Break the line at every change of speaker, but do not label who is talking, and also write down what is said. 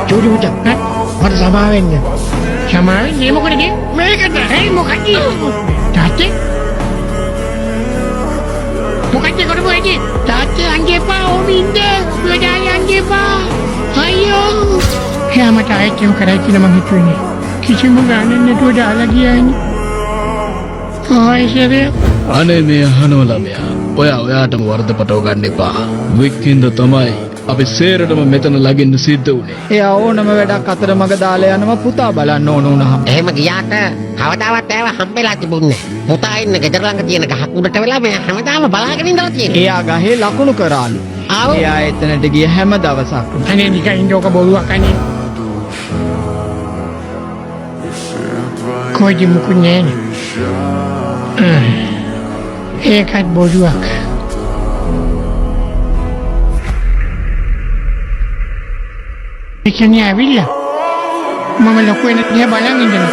චූටි පුතා මට සමා වෙන්න. සමා වෙන්නේ මොකටද? මේකට. හේ මොකද? තාත්තේ මොකද කරන්නේ? තාත්තේ අංගෙපා ඕමින්ද? වැඩාලි අංගෙපා. අයියෝ. හැමත ආයෙත් කරයි කියලා මං හිතුවේ. කිසිම ගානක් නැතුව දාලා ගියානේ. ආයෙත්
අනේ මේ අහනෝ ළමයා. ඔයාටම වර්ධපටව ගන්න එපා. වික්කින්ද තමයි අපි සේරටම මෙතන ළඟින් සිද්ධ වුණේ.
එයා ඕනම වැඩක් අතරමඟ දාලා යනවා පුතා බලන්න ඕන වුණාම.
එහෙම ගියාට කවදාවත් ඇව හම්බෙලා තිබුණේ. පුතා ඉන්න ගෙදර ළඟ තියෙන ගහක් උඩට වෙලා මම හැමදාම බලාගෙන ඉඳලා තියෙනවා.
එයා ගහේ ලකුණු කරාලු. එයා එතනට ගිය හැම දවසක්ම.
අනේ නිකන් ඉන්නකො බොරුවක් අනේ. කොයි මුකුනේ ඒකත් බොරුවක්. ඒ කියන්නේ ඇවිල්ලා මම ලොකු වෙන දිහා බලන් ඉඳලා